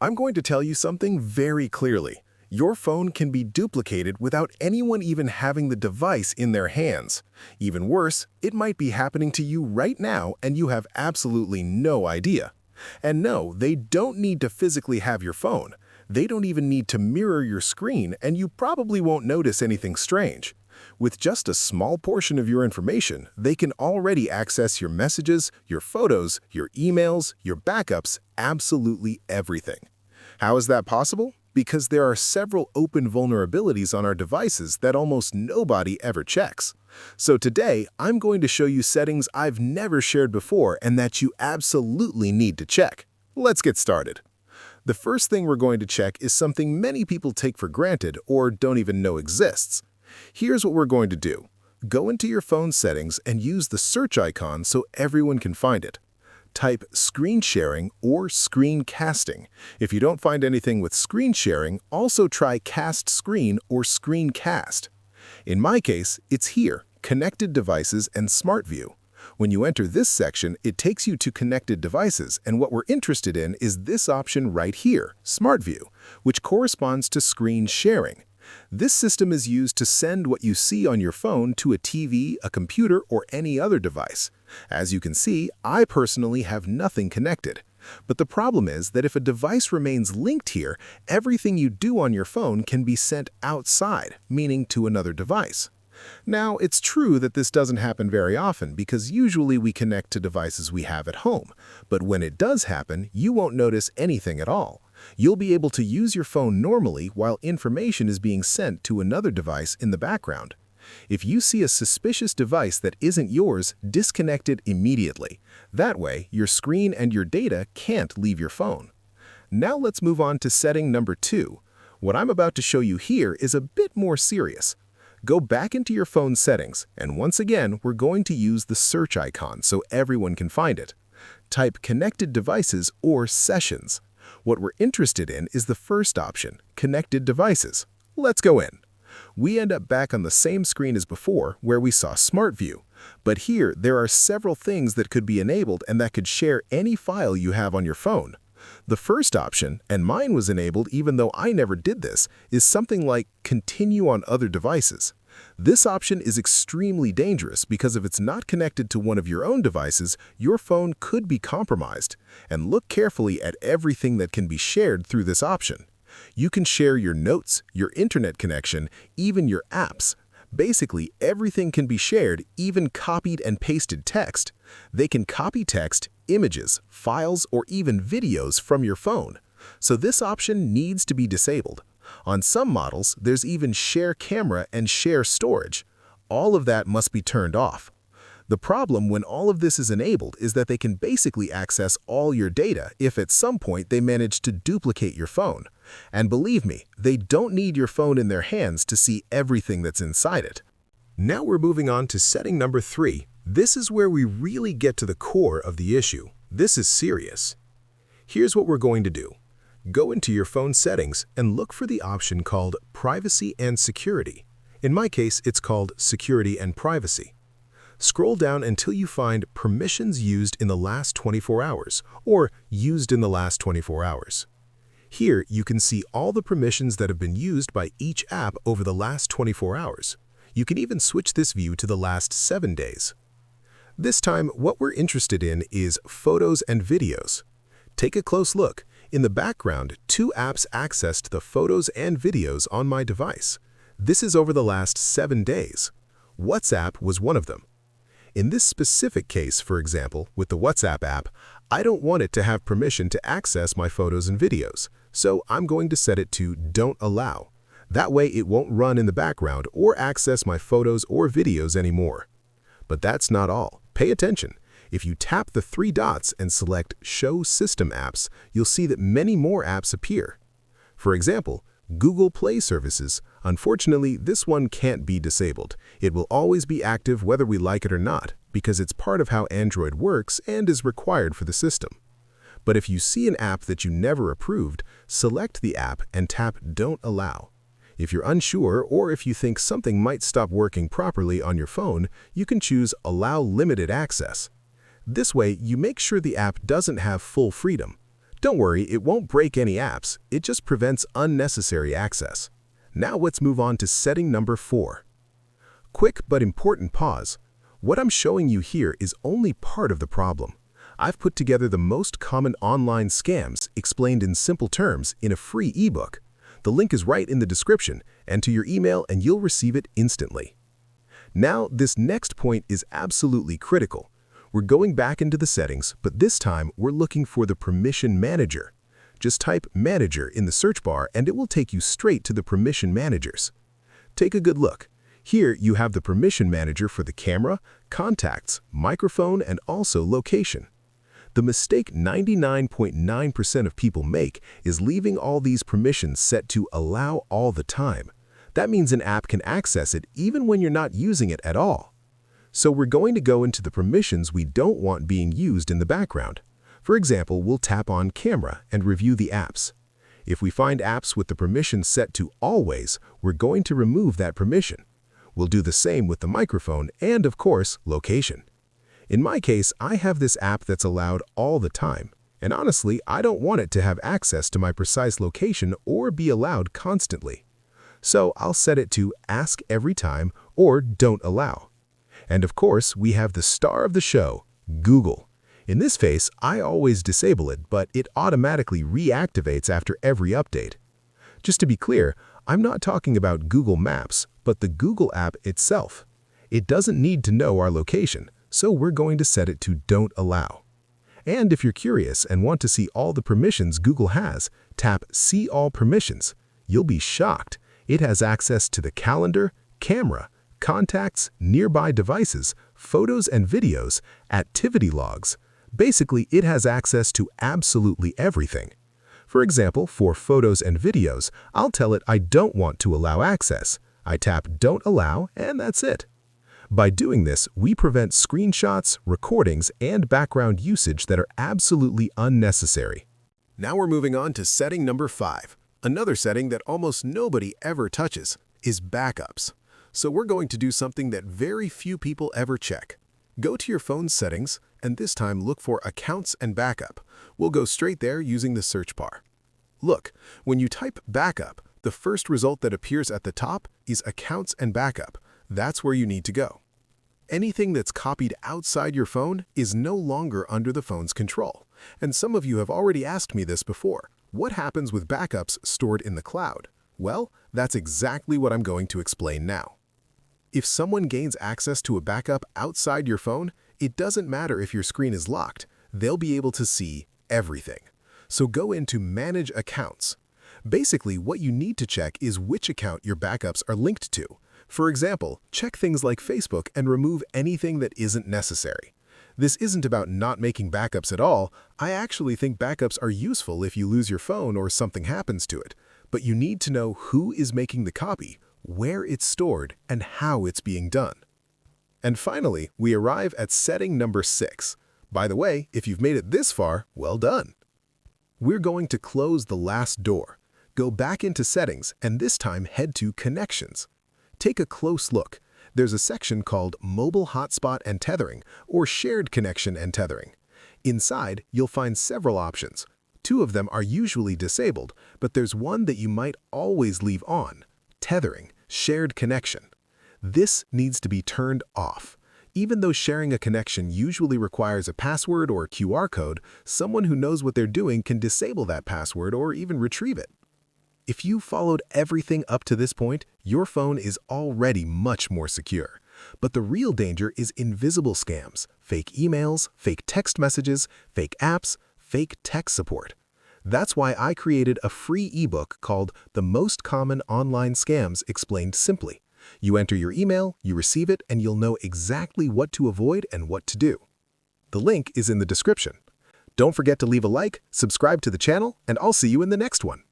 I'm going to tell you something very clearly. Your phone can be duplicated without anyone even having the device in their hands. Even worse, it might be happening to you right now and you have absolutely no idea. And no, they don't need to physically have your phone. They don't even need to mirror your screen, and you probably won't notice anything strange. With just a small portion of your information, they can already access your messages, your photos, your emails, your backups, absolutely everything. How is that possible? Because there are several open vulnerabilities on our devices that almost nobody ever checks. So today, I'm going to show you settings I've never shared before and that you absolutely need to check. Let's get started. The first thing we're going to check is something many people take for granted or don't even know exists. Here's what we're going to do. Go into your phone settings and use the search icon so everyone can find it. Type screen sharing or screen casting. If you don't find anything with screen sharing, also try cast screen or screencast. In my case, it's here, connected devices and smart view. When you enter this section, it takes you to connected devices, and what we're interested in is this option right here, smart view, which corresponds to screen sharing. This system is used to send what you see on your phone to a TV, a computer, or any other device. As you can see, I personally have nothing connected. But the problem is that if a device remains linked here, everything you do on your phone can be sent outside, meaning to another device. Now, it's true that this doesn't happen very often because usually we connect to devices we have at home. But when it does happen, you won't notice anything at all. You'll be able to use your phone normally while information is being sent to another device in the background. If you see a suspicious device that isn't yours, disconnect it immediately. That way, your screen and your data can't leave your phone. Now let's move on to setting number 2. What I'm about to show you here is a bit more serious. Go back into your phone settings, and once again, we're going to use the search icon so everyone can find it. Type connected devices or sessions. What we're interested in is the first option, connected devices. Let's go in. We end up back on the same screen as before, where we saw Smart View. But here, there are several things that could be enabled and that could share any file you have on your phone. The first option, and mine was enabled even though I never did this, is something like Continue on Other Devices. This option is extremely dangerous because if it's not connected to one of your own devices, your phone could be compromised. And look carefully at everything that can be shared through this option. You can share your notes, your internet connection, even your apps. Basically, everything can be shared, even copied and pasted text. They can copy text, images, files, or even videos from your phone. So this option needs to be disabled. On some models, there's even share camera and share storage. All of that must be turned off. The problem when all of this is enabled is that they can basically access all your data if at some point they manage to duplicate your phone. And believe me, they don't need your phone in their hands to see everything that's inside it. Now we're moving on to setting number 3. This is where we really get to the core of the issue. This is serious. Here's what we're going to do. Go into your phone settings and look for the option called Privacy and Security. In my case, it's called Security and Privacy. Scroll down until you find Permissions Used in the Last 24 Hours or Used in the Last 24 Hours. Here, you can see all the permissions that have been used by each app over the last 24 hours. You can even switch this view to the last 7 days. This time, what we're interested in is photos and videos. Take a close look. In the background, 2 apps accessed the photos and videos on my device. This is over the last 7 days. WhatsApp was one of them. In this specific case, for example, with the WhatsApp app, I don't want it to have permission to access my photos and videos, so I'm going to set it to Don't Allow. That way it won't run in the background or access my photos or videos anymore. But that's not all. Pay attention. If you tap the 3 dots and select Show System Apps, you'll see that many more apps appear. For example, Google Play Services. Unfortunately, this one can't be disabled. It will always be active whether we like it or not, because it's part of how Android works and is required for the system. But if you see an app that you never approved, select the app and tap Don't Allow. If you're unsure or if you think something might stop working properly on your phone, you can choose Allow Limited Access. This way, you make sure the app doesn't have full freedom. Don't worry, it won't break any apps, it just prevents unnecessary access. Now let's move on to setting number 4. Quick but important pause. What I'm showing you here is only part of the problem. I've put together the most common online scams explained in simple terms in a free ebook. The link is right in the description and to your email, and you'll receive it instantly. Now, this next point is absolutely critical. We're going back into the settings, but this time we're looking for the permission manager. Just type manager in the search bar and it will take you straight to the permission managers. Take a good look. Here you have the permission manager for the camera, contacts, microphone, and also location. The mistake 99.9% of people make is leaving all these permissions set to allow all the time. That means an app can access it even when you're not using it at all. So we're going to go into the permissions we don't want being used in the background. For example, we'll tap on Camera and review the apps. If we find apps with the permission set to Always, we're going to remove that permission. We'll do the same with the microphone and, of course, Location. In my case, I have this app that's allowed all the time, and honestly, I don't want it to have access to my precise location or be allowed constantly. So I'll set it to Ask Every Time or Don't Allow. And of course, we have the star of the show, Google. In this case, I always disable it, but it automatically reactivates after every update. Just to be clear, I'm not talking about Google Maps, but the Google app itself. It doesn't need to know our location, so we're going to set it to Don't Allow. And if you're curious and want to see all the permissions Google has, tap See All Permissions. You'll be shocked. It has access to the calendar, camera, contacts, nearby devices, photos and videos, activity logs. Basically, it has access to absolutely everything. For example, for photos and videos, I'll tell it I don't want to allow access. I tap Don't Allow, and that's it. By doing this, we prevent screenshots, recordings, and background usage that are absolutely unnecessary. Now we're moving on to setting number 5. Another setting that almost nobody ever touches is backups. So we're going to do something that very few people ever check. Go to your phone's settings, and this time look for Accounts and Backup. We'll go straight there using the search bar. Look, when you type Backup, the first result that appears at the top is Accounts and Backup. That's where you need to go. Anything that's copied outside your phone is no longer under the phone's control. And some of you have already asked me this before. What happens with backups stored in the cloud? Well, that's exactly what I'm going to explain now. If someone gains access to a backup outside your phone, it doesn't matter if your screen is locked. They'll be able to see everything. So go into Manage Accounts. Basically, what you need to check is which account your backups are linked to. For example, check things like Facebook and remove anything that isn't necessary. This isn't about not making backups at all. I actually think backups are useful if you lose your phone or something happens to it. But you need to know who is making the copy, where it's stored, and how it's being done. And finally, we arrive at setting number 6. By the way, if you've made it this far, well done. We're going to close the last door. Go back into Settings and this time head to Connections. Take a close look. There's a section called Mobile Hotspot and Tethering or Shared Connection and Tethering. Inside, you'll find several options. 2 of them are usually disabled, but there's one that you might always leave on: Tethering, Shared Connection. This needs to be turned off. Even though sharing a connection usually requires a password or QR code, someone who knows what they're doing can disable that password or even retrieve it. If you followed everything up to this point, your phone is already much more secure. But the real danger is invisible scams, fake emails, fake text messages, fake apps, fake tech support. That's why I created a free ebook called The Most Common Online Scams Explained Simply. You enter your email, you receive it, and you'll know exactly what to avoid and what to do. The link is in the description. Don't forget to leave a like, subscribe to the channel, and I'll see you in the next one.